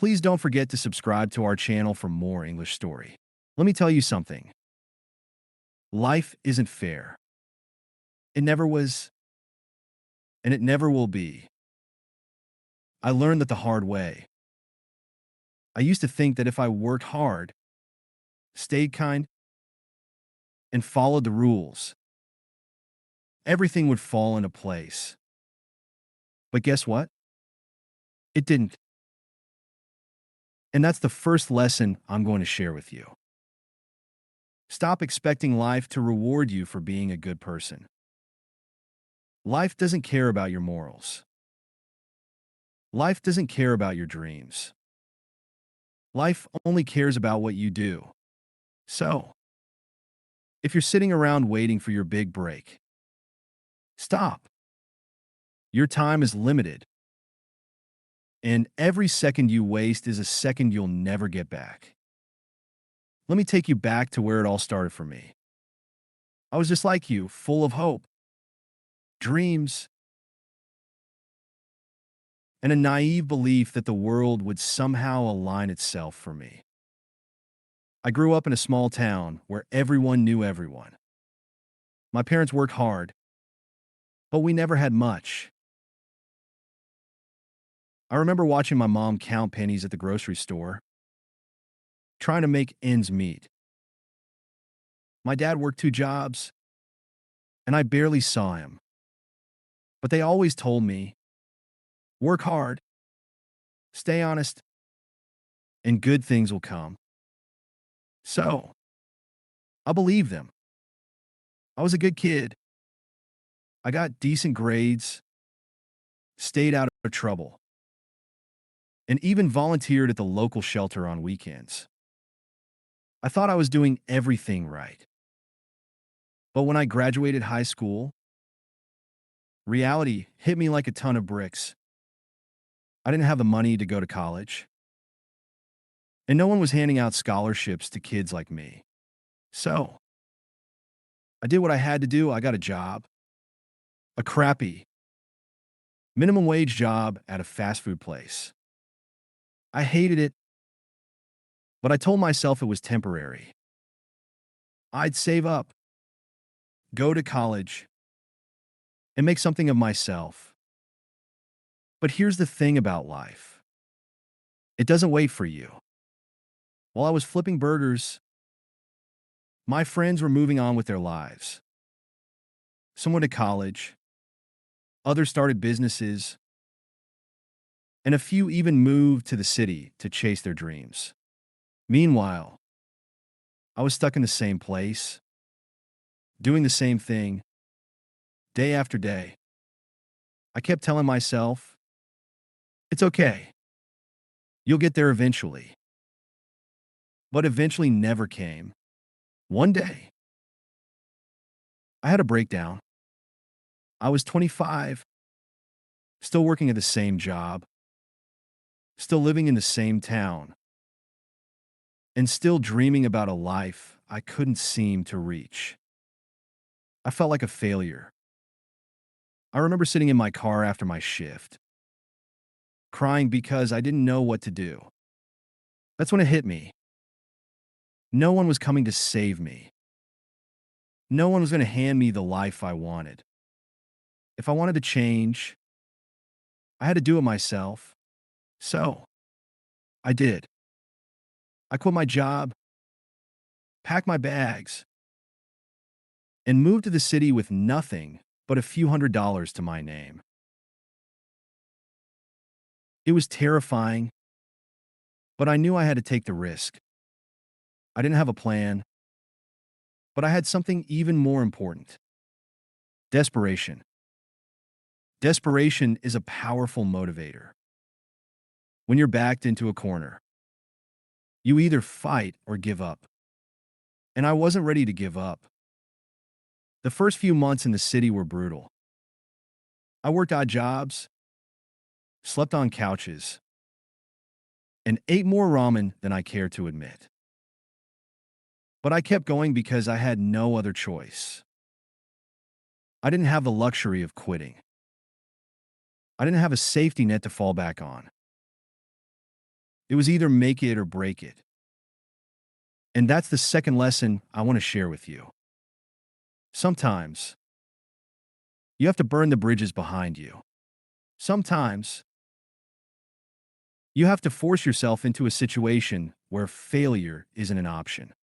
Please don't forget to subscribe to our channel for more English story. Let me tell you something. Life isn't fair. It never was, and it never will be. I learned that the hard way. I used to think that if I worked hard, stayed kind, and followed the rules, everything would fall into place. But guess what? It didn't. And that's the first lesson I'm going to share with you. Stop expecting life to reward you for being a good person. Life doesn't care about your morals. Life doesn't care about your dreams. Life only cares about what you do. So, if you're sitting around waiting for your big break, stop. Your time is limited, and every second you waste is a second you'll never get back. Let me take you back to where it all started for me. I was just like you, full of hope, dreams, and a naive belief that the world would somehow align itself for me. I grew up in a small town where everyone knew everyone. My parents worked hard, but we never had much. I remember watching my mom count pennies at the grocery store, trying to make ends meet. My dad worked 2 jobs, and I barely saw him. But they always told me, work hard, stay honest, and good things will come. So, I believed them. I was a good kid. I got decent grades, stayed out of trouble, and even volunteered at the local shelter on weekends. I thought I was doing everything right. But when I graduated high school, reality hit me like a ton of bricks. I didn't have the money to go to college, and no one was handing out scholarships to kids like me. So, I did what I had to do. I got a job, a crappy, minimum wage job at a fast food place. I hated it, but I told myself it was temporary. I'd save up, go to college, and make something of myself. But here's the thing about life. It doesn't wait for you. While I was flipping burgers, my friends were moving on with their lives. Some went to college, others started businesses, and a few even moved to the city to chase their dreams. Meanwhile, I was stuck in the same place, doing the same thing, day after day. I kept telling myself, it's okay. You'll get there eventually. But eventually never came. One day, I had a breakdown. I was 25, still working at the same job, still living in the same town, and still dreaming about a life I couldn't seem to reach. I felt like a failure. I remember sitting in my car after my shift, crying because I didn't know what to do. That's when it hit me. No one was coming to save me. No one was going to hand me the life I wanted. If I wanted to change, I had to do it myself. So, I did. I quit my job, packed my bags, and moved to the city with nothing but a few $100s to my name. It was terrifying, but I knew I had to take the risk. I didn't have a plan, but I had something even more important: desperation. Desperation is a powerful motivator. When you're backed into a corner, you either fight or give up. And I wasn't ready to give up. The first few months in the city were brutal. I worked odd jobs, slept on couches, and ate more ramen than I cared to admit. But I kept going because I had no other choice. I didn't have the luxury of quitting. I didn't have a safety net to fall back on. It was either make it or break it. And that's the second lesson I want to share with you. Sometimes you have to burn the bridges behind you. Sometimes you have to force yourself into a situation where failure isn't an option.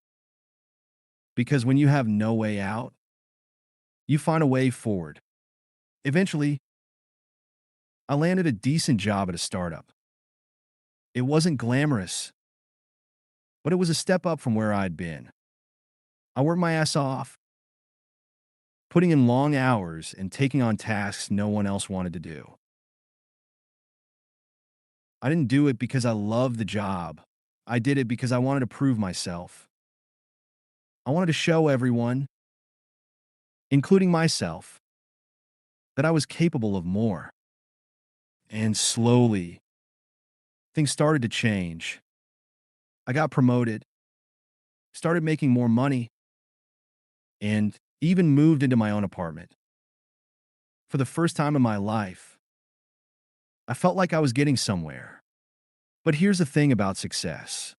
Because when you have no way out, you find a way forward. Eventually, I landed a decent job at a startup. It wasn't glamorous, but it was a step up from where I'd been. I worked my ass off, putting in long hours and taking on tasks no one else wanted to do. I didn't do it because I loved the job. I did it because I wanted to prove myself. I wanted to show everyone, including myself, that I was capable of more. And slowly, things started to change. I got promoted, started making more money, and even moved into my own apartment. For the first time in my life, I felt like I was getting somewhere. But here's the thing about success.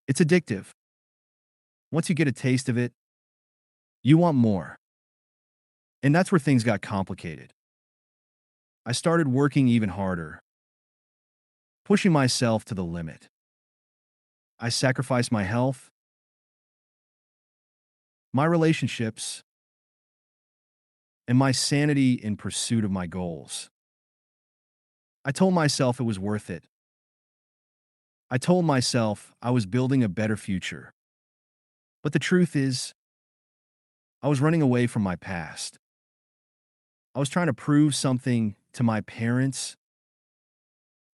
It's addictive. Once you get a taste of it, you want more. And that's where things got complicated. I started working even harder, pushing myself to the limit. I sacrificed my health, my relationships, and my sanity in pursuit of my goals. I told myself it was worth it. I told myself I was building a better future. But the truth is, I was running away from my past. I was trying to prove something to my parents,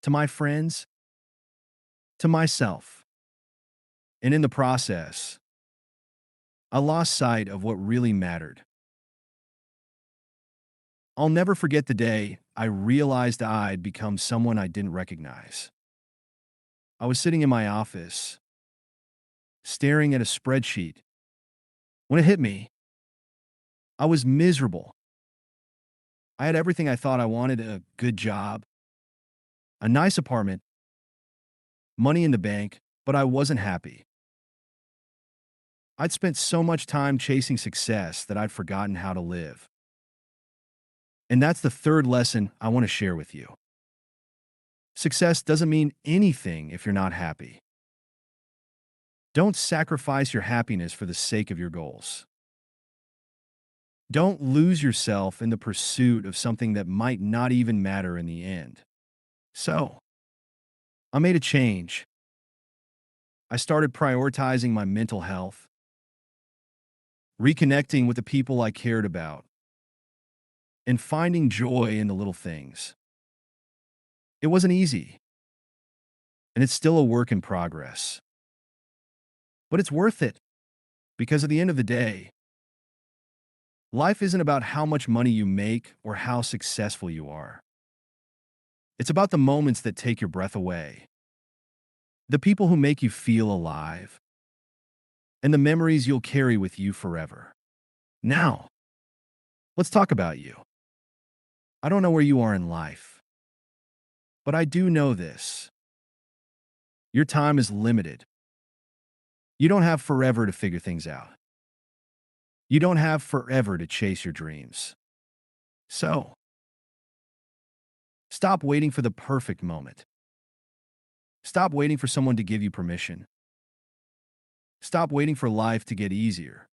to my friends, to myself. And in the process, I lost sight of what really mattered. I'll never forget the day I realized I'd become someone I didn't recognize. I was sitting in my office, staring at a spreadsheet. When it hit me, I was miserable. I had everything I thought I wanted: a good job, a nice apartment, money in the bank, but I wasn't happy. I'd spent so much time chasing success that I'd forgotten how to live. And that's the third lesson I want to share with you. Success doesn't mean anything if you're not happy. Don't sacrifice your happiness for the sake of your goals. Don't lose yourself in the pursuit of something that might not even matter in the end. So, I made a change. I started prioritizing my mental health, reconnecting with the people I cared about, and finding joy in the little things. It wasn't easy, and it's still a work in progress. But it's worth it, because at the end of the day, life isn't about how much money you make or how successful you are. It's about the moments that take your breath away, the people who make you feel alive, and the memories you'll carry with you forever. Now, let's talk about you. I don't know where you are in life, but I do know this. Your time is limited. You don't have forever to figure things out. You don't have forever to chase your dreams. So, stop waiting for the perfect moment. Stop waiting for someone to give you permission. Stop waiting for life to get easier.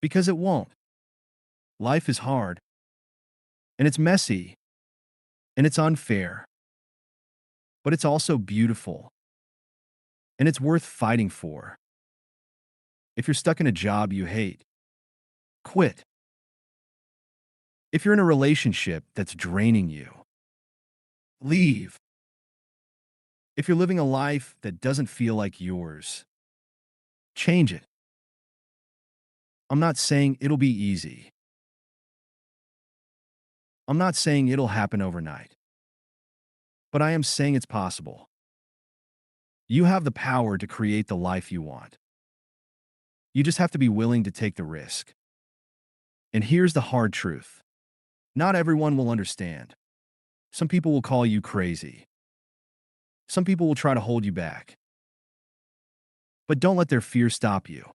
Because it won't. Life is hard, and it's messy, and it's unfair. But it's also beautiful, and it's worth fighting for. If you're stuck in a job you hate, quit. If you're in a relationship that's draining you, leave. If you're living a life that doesn't feel like yours, change it. I'm not saying it'll be easy. I'm not saying it'll happen overnight. But I am saying it's possible. You have the power to create the life you want. You just have to be willing to take the risk. And here's the hard truth. Not everyone will understand. Some people will call you crazy. Some people will try to hold you back, but don't let their fear stop you.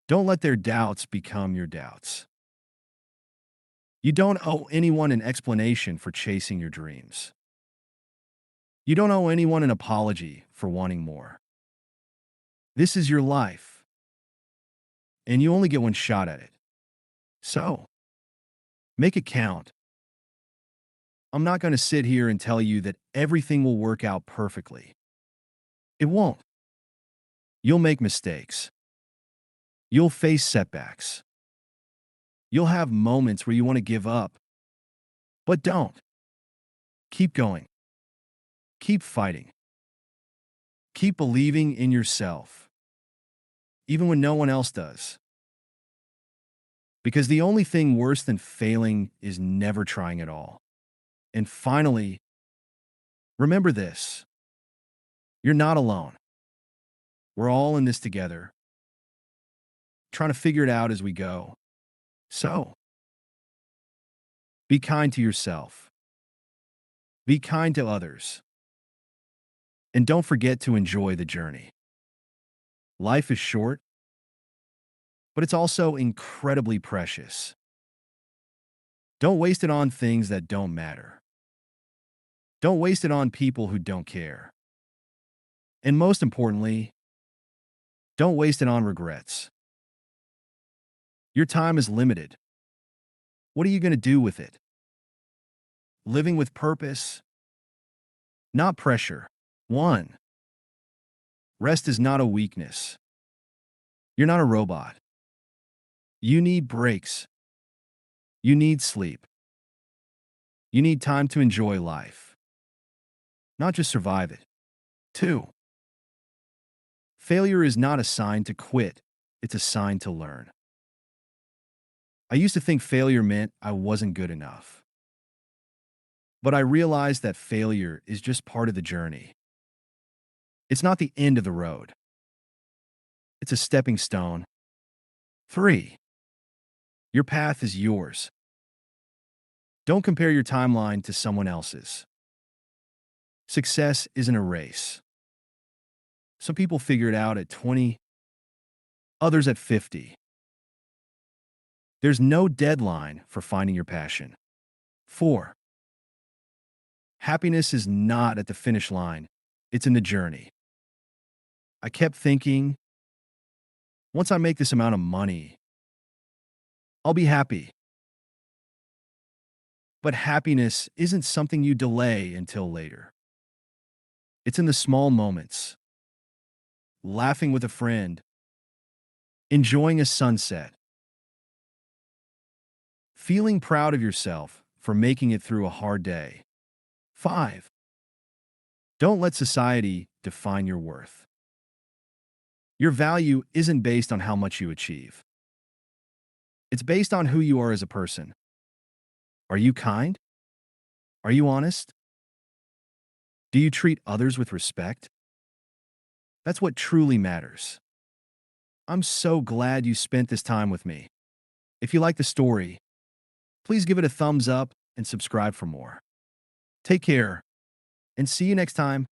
Don't let their doubts become your doubts. You don't owe anyone an explanation for chasing your dreams. You don't owe anyone an apology for wanting more. This is your life, and you only get one shot at it. So, make it count. I'm not going to sit here and tell you that everything will work out perfectly. It won't. You'll make mistakes. You'll face setbacks. You'll have moments where you want to give up, but don't. Keep going. Keep fighting. Keep believing in yourself, even when no one else does. Because the only thing worse than failing is never trying at all. And finally, remember this. You're not alone. We're all in this together, trying to figure it out as we go. So, be kind to yourself. Be kind to others. And don't forget to enjoy the journey. Life is short, but it's also incredibly precious. Don't waste it on things that don't matter. Don't waste it on people who don't care. And most importantly, don't waste it on regrets. Your time is limited. What are you going to do with it? Living with purpose, not pressure. 1. Rest is not a weakness. You're not a robot. You need breaks. You need sleep. You need time to enjoy life, not just survive it. 2. Failure is not a sign to quit. It's a sign to learn. I used to think failure meant I wasn't good enough. But I realized that failure is just part of the journey. It's not the end of the road. It's a stepping stone. 3. Your path is yours. Don't compare your timeline to someone else's. Success isn't a race. Some people figure it out at 20, others at 50. There's no deadline for finding your passion. 4. Happiness is not at the finish line. It's in the journey. I kept thinking, once I make this amount of money, I'll be happy. But happiness isn't something you delay until later. It's in the small moments. Laughing with a friend, enjoying a sunset, feeling proud of yourself for making it through a hard day. 5. Don't let society define your worth. Your value isn't based on how much you achieve. It's based on who you are as a person. Are you kind? Are you honest? Do you treat others with respect? That's what truly matters. I'm so glad you spent this time with me. If you like the story, please give it a thumbs up and subscribe for more. Take care, and see you next time.